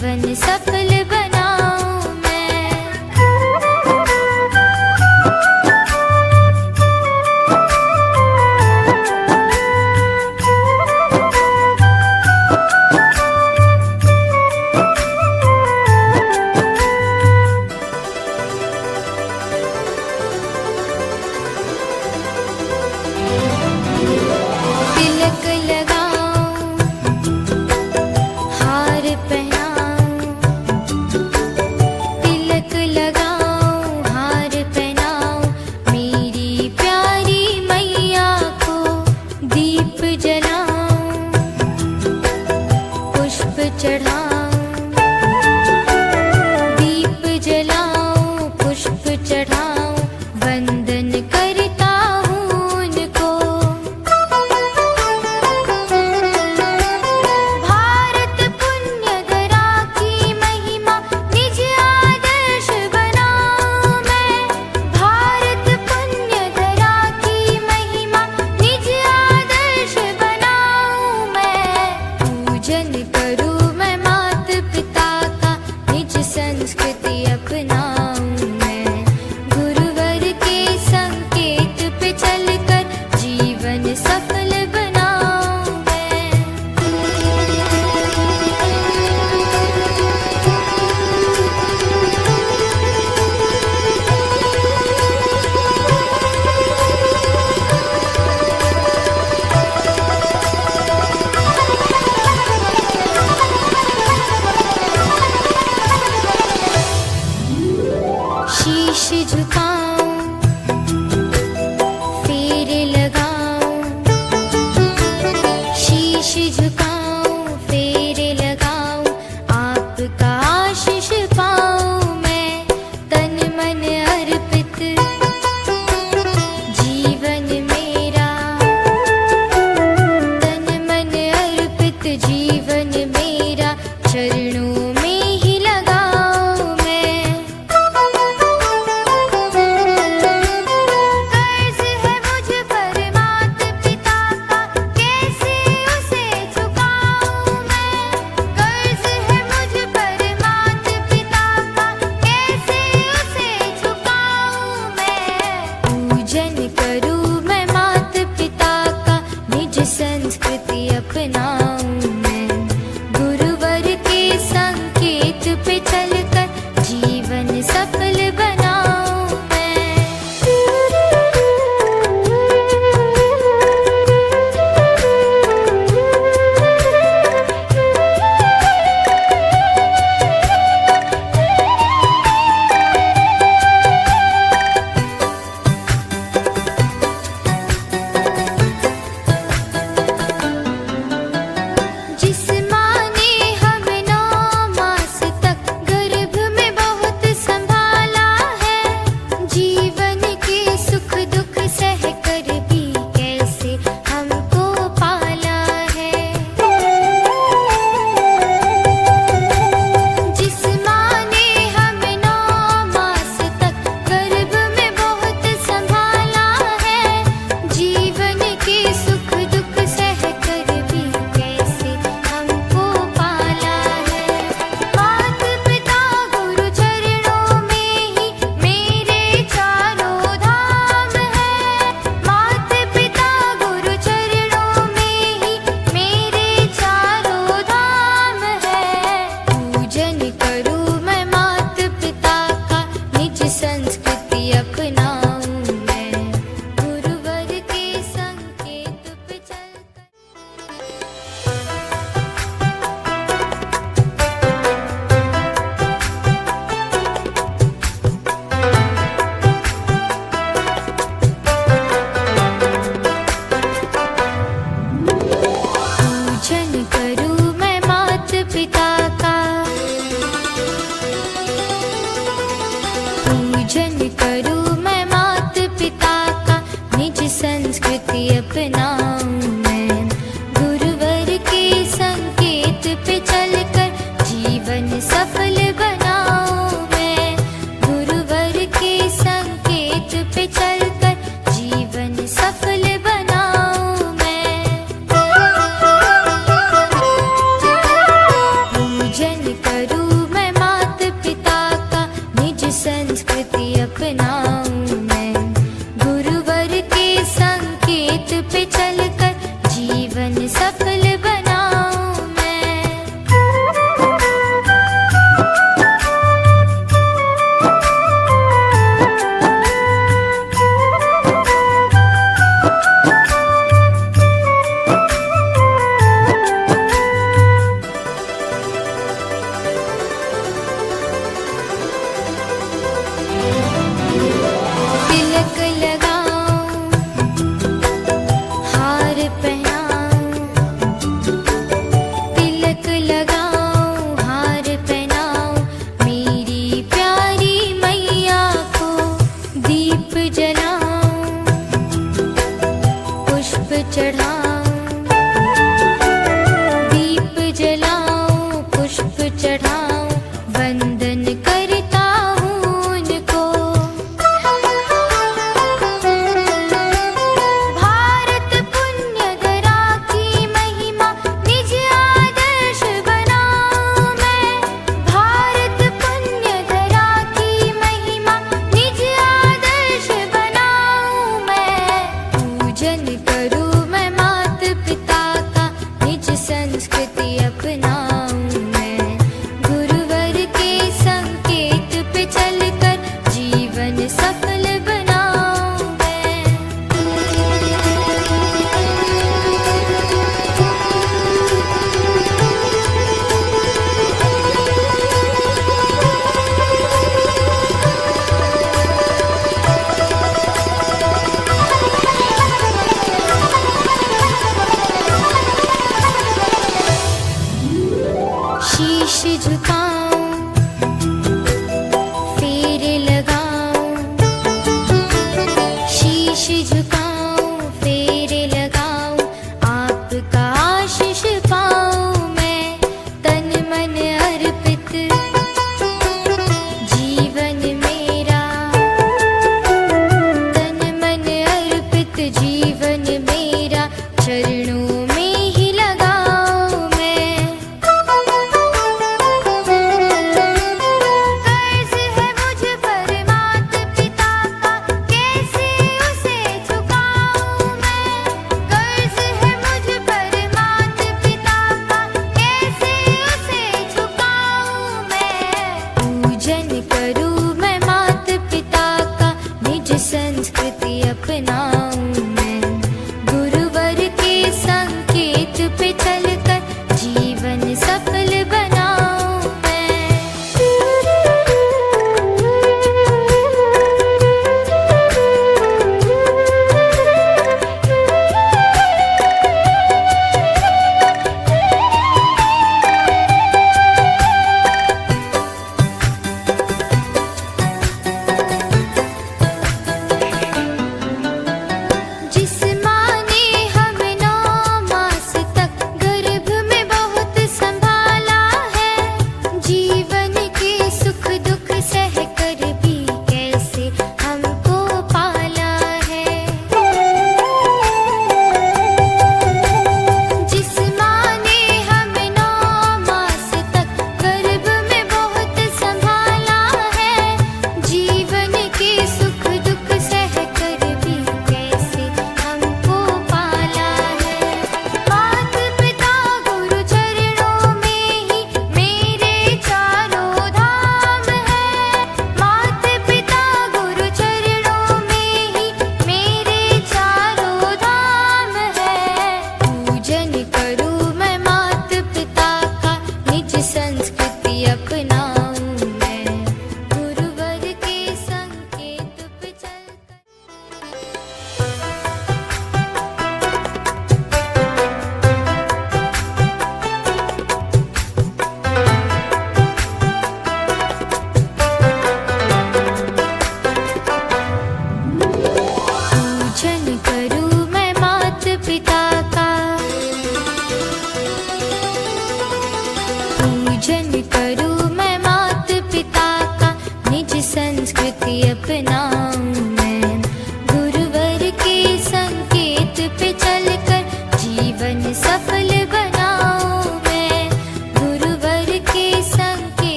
जीवन सफल बनाऊं मैं। तिलक लगाऊं, हार पहनाऊं, तिलक लगाऊं, हार पहनाऊं, मेरी प्यारी मैया को दीप जलाऊं, पुष्प चढ़ाऊं, दीप जलाऊं, पुष्प चढ़ाऊं, वंदन करता हूँ उनको। भारत पुण्य धरा की महिमा निज आदर्श बनाऊं मैं। भारत पुण्य धरा की महिमा निज आदर्श बनाऊं मैं। पूजन करूं मैं मात पिता का, निज संस्कृति अपनाऊं मैं। गुरुवर के संकेत पे चलकर जीवन सफल बनाऊं मैं। शीश झुकाऊं, फेरे लगाऊं, शीश झुकाऊं, फेरे लगाऊं, आपका आशीष पाऊं मैं। तन मन अर्पित जीवन मेरा, तन मन अर्पित जीवन मेरा, चरणों में ही लगाऊं मैं। कर्ज है मुझ पर मात पिता का, कैसे उसे चुकाऊं मैं। कर्ज है मुझ पर मात पिता का, कैसे उसे चुकाऊं मैं। पूजन करूं मैं मात पिता का, निज संस्कृति अपनाऊं मैं। गुरुवर के संकेत पे